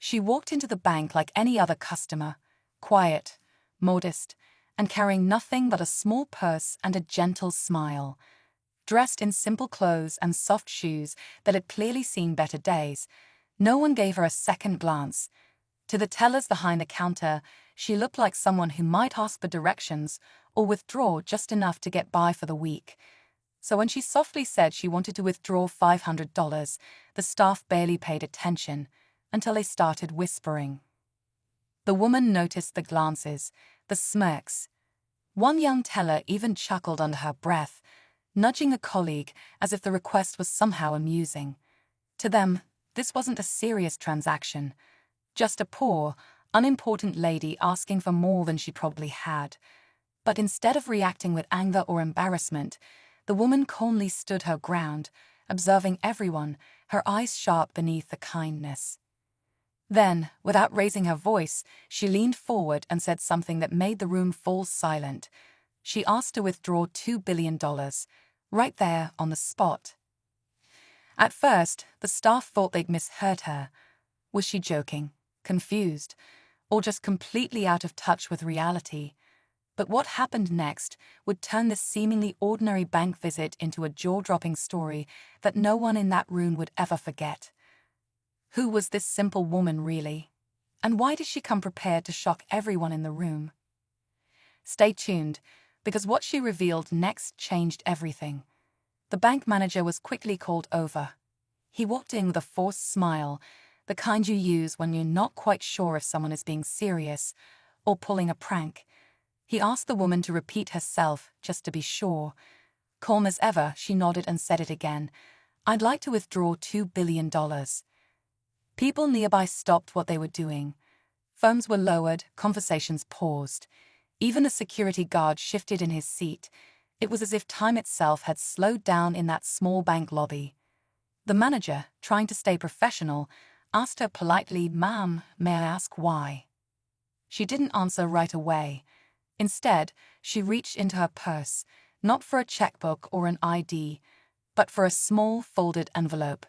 She walked into the bank like any other customer, quiet, modest, and carrying nothing but a small purse and a gentle smile. Dressed in simple clothes and soft shoes that had clearly seen better days, no one gave her a second glance. To the tellers behind the counter, she looked like someone who might ask for directions or withdraw just enough to get by for the week. So when she softly said she wanted to withdraw $500, the staff barely paid attention until they started whispering. The woman noticed the glances, the smirks. One young teller even chuckled under her breath, nudging a colleague as if the request was somehow amusing. To them, this wasn't a serious transaction, just a poor, unimportant lady asking for more than she probably had. But instead of reacting with anger or embarrassment, the woman calmly stood her ground, observing everyone, her eyes sharp beneath the kindness. Then, without raising her voice, she leaned forward and said something that made the room fall silent. She asked to withdraw $2 billion, right there on the spot. At first, the staff thought they'd misheard her. Was she joking, confused, or just completely out of touch with reality? But what happened next would turn this seemingly ordinary bank visit into a jaw-dropping story that no one in that room would ever forget. Who was this simple woman really? And why did she come prepared to shock everyone in the room? Stay tuned, because what she revealed next changed everything. The bank manager was quickly called over. He walked in with a forced smile, the kind you use when you're not quite sure if someone is being serious or pulling a prank. He asked the woman to repeat herself, just to be sure. Calm as ever, she nodded and said it again. "I'd like to withdraw $2 billion. People nearby stopped what they were doing. Phones were lowered, conversations paused. Even the security guard shifted in his seat. It was as if time itself had slowed down in that small bank lobby. The manager, trying to stay professional, asked her politely, "Ma'am, may I ask why?" She didn't answer right away. Instead, she reached into her purse, not for a checkbook or an ID, but for a small folded envelope.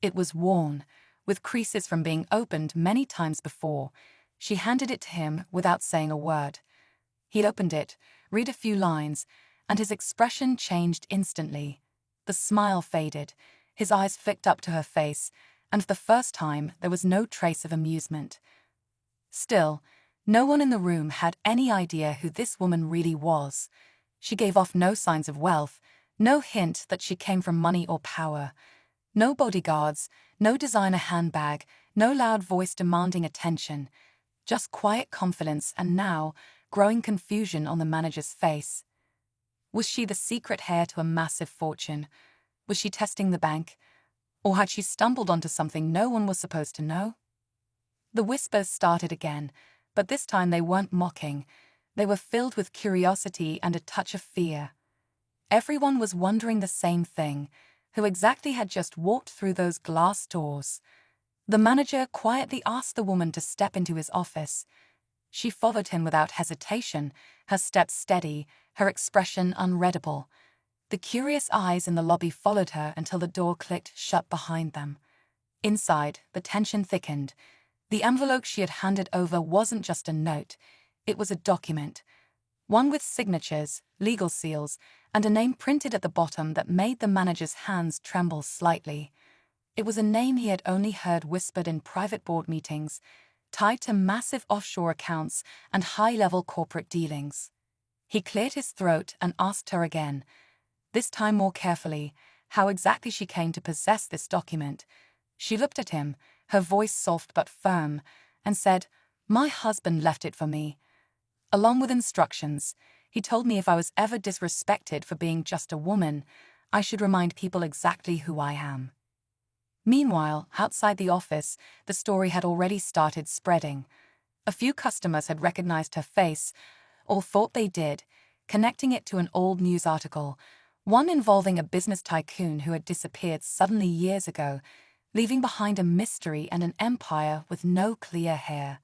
It was worn, with creases from being opened many times before. She handed it to him without saying a word. He opened it, read a few lines, and his expression changed instantly. The smile faded, his eyes flicked up to her face, and for the first time there was no trace of amusement. Still, no one in the room had any idea who this woman really was. She gave off no signs of wealth, no hint that she came from money or power. No bodyguards, no designer handbag, no loud voice demanding attention. Just quiet confidence and now, growing confusion on the manager's face. Was she the secret heir to a massive fortune? Was she testing the bank? Or had she stumbled onto something no one was supposed to know? The whispers started again, but this time they weren't mocking. They were filled with curiosity and a touch of fear. Everyone was wondering the same thing. Who exactly had just walked through those glass doors? The manager quietly asked the woman to step into his office. She followed him without hesitation, her steps steady, her expression unreadable. The curious eyes in the lobby followed her until the door clicked shut behind them. Inside, the tension thickened. The envelope she had handed over wasn't just a note. It was a document. One with signatures, legal seals, and a name printed at the bottom that made the manager's hands tremble slightly. It was a name he had only heard whispered in private board meetings, tied to massive offshore accounts and high-level corporate dealings. He cleared his throat and asked her again, this time more carefully, how exactly she came to possess this document. She looked at him, her voice soft but firm, and said, "My husband left it for me. Along with instructions, he told me if I was ever disrespected for being just a woman, I should remind people exactly who I am." Meanwhile, outside the office, the story had already started spreading. A few customers had recognized her face, or thought they did, connecting it to an old news article, one involving a business tycoon who had disappeared suddenly years ago, leaving behind a mystery and an empire with no clear heir.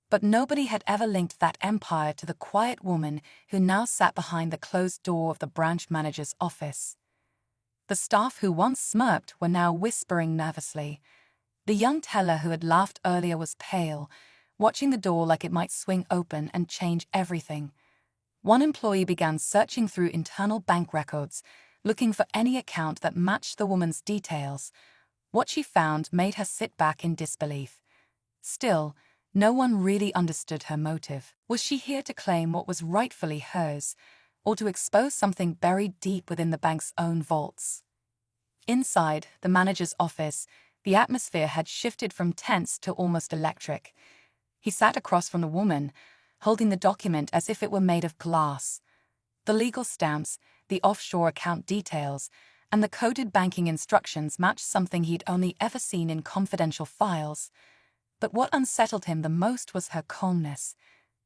But nobody had ever linked that empire to the quiet woman who now sat behind the closed door of the branch manager's office. The staff who once smirked were now whispering nervously. The young teller who had laughed earlier was pale, watching the door like it might swing open and change everything. One employee began searching through internal bank records, looking for any account that matched the woman's details. What she found made her sit back in disbelief. Still, no one really understood her motive. Was she here to claim what was rightfully hers, or to expose something buried deep within the bank's own vaults? Inside the manager's office, the atmosphere had shifted from tense to almost electric. He sat across from the woman, holding the document as if it were made of glass. The legal stamps, the offshore account details, and the coded banking instructions matched something he'd only ever seen in confidential files. But what unsettled him the most was her calmness.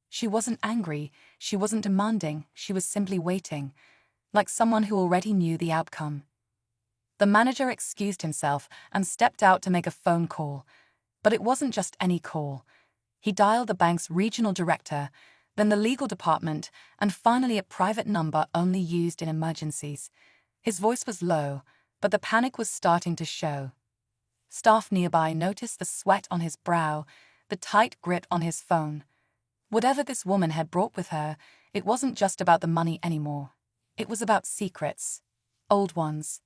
She wasn't angry, she wasn't demanding, she was simply waiting, like someone who already knew the outcome. The manager excused himself and stepped out to make a phone call. But it wasn't just any call. He dialed the bank's regional director, then the legal department, and finally a private number only used in emergencies. His voice was low, but the panic was starting to show. Staff nearby noticed the sweat on his brow, the tight grip on his phone. Whatever this woman had brought with her, it wasn't just about the money anymore. It was about secrets. Old ones.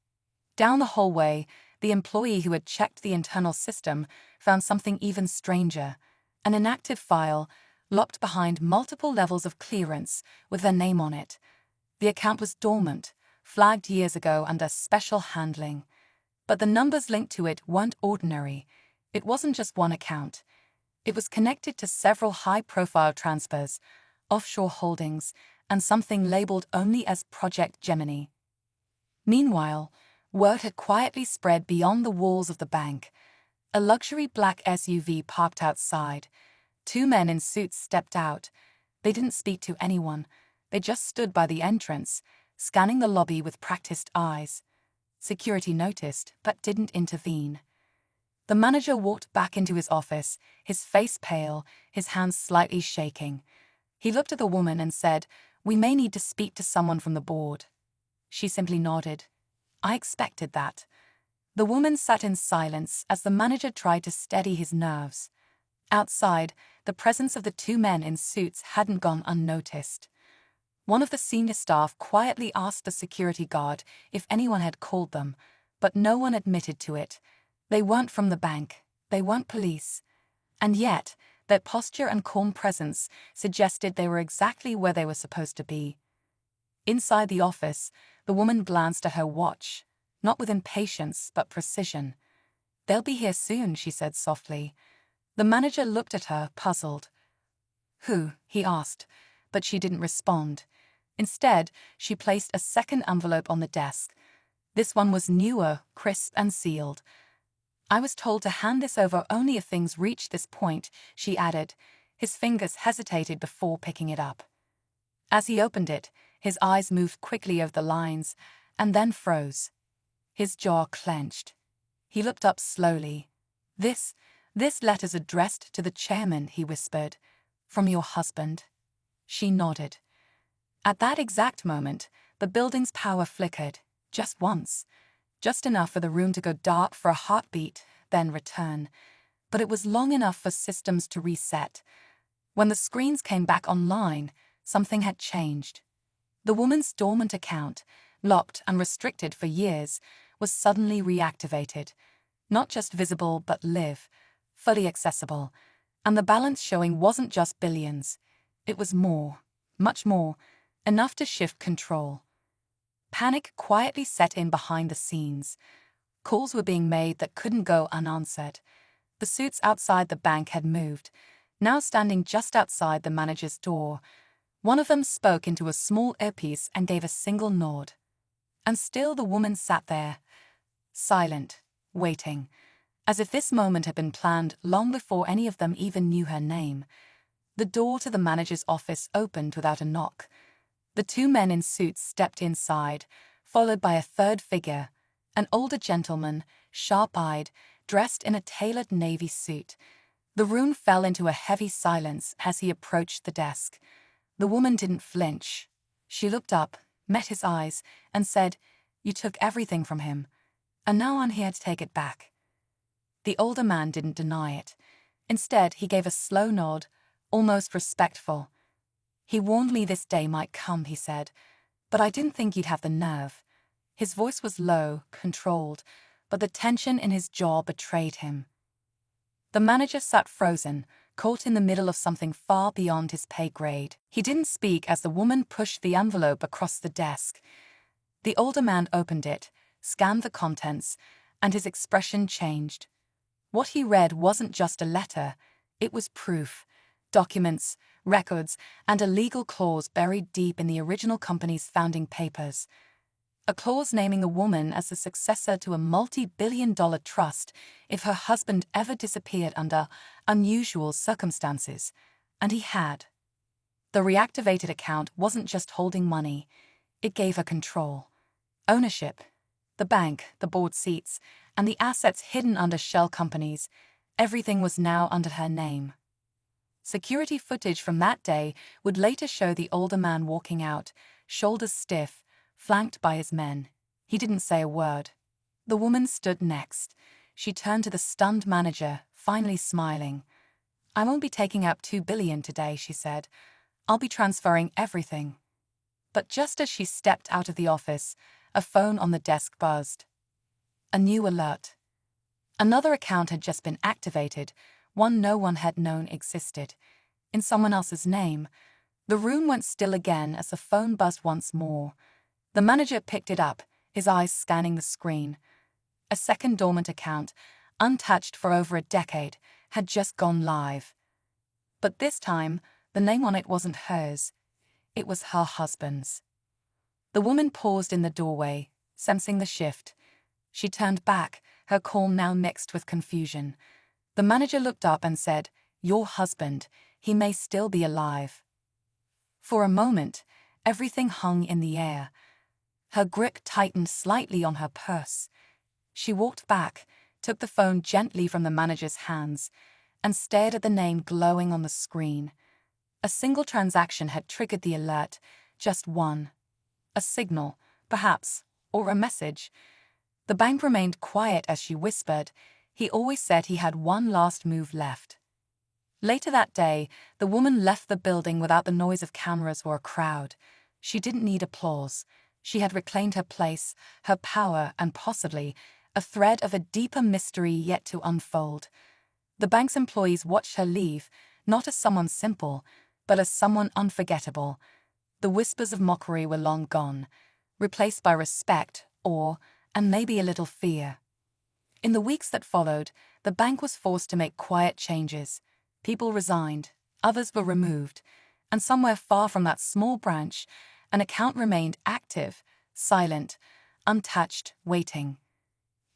Down the hallway, the employee who had checked the internal system found something even stranger. An inactive file, locked behind multiple levels of clearance, with their name on it. The account was dormant, flagged years ago under special handling. But the numbers linked to it weren't ordinary. It wasn't just one account. It was connected to several high-profile transfers, offshore holdings, and something labeled only as Project Gemini. Meanwhile, word had quietly spread beyond the walls of the bank. A luxury black SUV parked outside. Two men in suits stepped out. They didn't speak to anyone. They just stood by the entrance, scanning the lobby with practiced eyes. Security noticed, but didn't intervene. The manager walked back into his office, his face pale, his hands slightly shaking. He looked at the woman and said, "We may need to speak to someone from the board." She simply nodded. "I expected that." The woman sat in silence as the manager tried to steady his nerves. Outside, the presence of the two men in suits hadn't gone unnoticed. One of the senior staff quietly asked the security guard if anyone had called them, but no one admitted to it. They weren't from the bank, they weren't police. And yet, their posture and calm presence suggested they were exactly where they were supposed to be. Inside the office, the woman glanced at her watch, not with impatience but precision. "They'll be here soon," she said softly. The manager looked at her, puzzled. "Who?" he asked, but she didn't respond. Instead, she placed a second envelope on the desk. This one was newer, crisp and sealed. "I was told to hand this over only if things reached this point," she added. His fingers hesitated before picking it up. As he opened it, his eyes moved quickly over the lines, and then froze. His jaw clenched. He looked up slowly. This letter's addressed to the chairman," he whispered. "From your husband." She nodded. At that exact moment, the building's power flickered, just once. Just enough for the room to go dark for a heartbeat, then return. But it was long enough for systems to reset. When the screens came back online, something had changed. The woman's dormant account, locked and restricted for years, was suddenly reactivated. Not just visible, but live, fully accessible. And the balance showing wasn't just billions. It was more, much more, enough to shift control. Panic quietly set in behind the scenes. Calls were being made that couldn't go unanswered. The suits outside the bank had moved, now standing just outside the manager's door. One of them spoke into a small earpiece and gave a single nod. And still the woman sat there, silent, waiting, as if this moment had been planned long before any of them even knew her name. The door to the manager's office opened without a knock. The two men in suits stepped inside, followed by a third figure, an older gentleman, sharp-eyed, dressed in a tailored navy suit. The room fell into a heavy silence as he approached the desk. The woman didn't flinch. She looked up, met his eyes, and said, "You took everything from him, and now I'm here to take it back." The older man didn't deny it. Instead, he gave a slow nod, almost respectful. "He warned me this day might come," he said, "but I didn't think you'd have the nerve." His voice was low, controlled, but the tension in his jaw betrayed him. The manager sat frozen, caught in the middle of something far beyond his pay grade. He didn't speak as the woman pushed the envelope across the desk. The older man opened it, scanned the contents, and his expression changed. What he read wasn't just a letter, it was proof. Documents, records, and a legal clause buried deep in the original company's founding papers. A clause naming a woman as the successor to a multi-billion-dollar trust if her husband ever disappeared under unusual circumstances. And he had. The reactivated account wasn't just holding money, it gave her control. Ownership. The bank, the board seats, and the assets hidden under shell companies, everything was now under her name. Security footage from that day would later show the older man walking out, shoulders stiff, flanked by his men. He didn't say a word. The woman stood next. She turned to the stunned manager, finally smiling. "I won't be taking out $2 billion today," she said. "I'll be transferring everything." But just as she stepped out of the office, a phone on the desk buzzed. A new alert. Another account had just been activated, one no one had known existed. In someone else's name. The room went still again as the phone buzzed once more. The manager picked it up, his eyes scanning the screen. A second dormant account, untouched for over a decade, had just gone live. But this time, the name on it wasn't hers. It was her husband's. The woman paused in the doorway, sensing the shift. She turned back, her calm now mixed with confusion. The manager looked up and said, "Your husband, he may still be alive." For a moment, everything hung in the air. Her grip tightened slightly on her purse. She walked back, took the phone gently from the manager's hands, and stared at the name glowing on the screen. A single transaction had triggered the alert, just one. A signal, perhaps, or a message. The bank remained quiet as she whispered, "He always said he had one last move left." Later that day, the woman left the building without the noise of cameras or a crowd. She didn't need applause. She had reclaimed her place, her power, and possibly a thread of a deeper mystery yet to unfold. The bank's employees watched her leave, not as someone simple, but as someone unforgettable. The whispers of mockery were long gone, replaced by respect, awe, and maybe a little fear. In the weeks that followed, the bank was forced to make quiet changes. People resigned, others were removed, and somewhere far from that small branch, an account remained active, silent, untouched, waiting.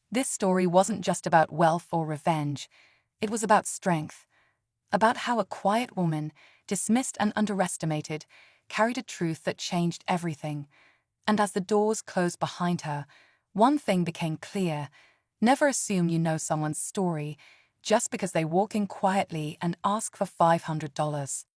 This story wasn't just about wealth or revenge. It was about strength, about how a quiet woman, dismissed and underestimated, carried a truth that changed everything. And as the doors closed behind her, one thing became clear: never assume you know someone's story just because they walk in quietly and ask for $500.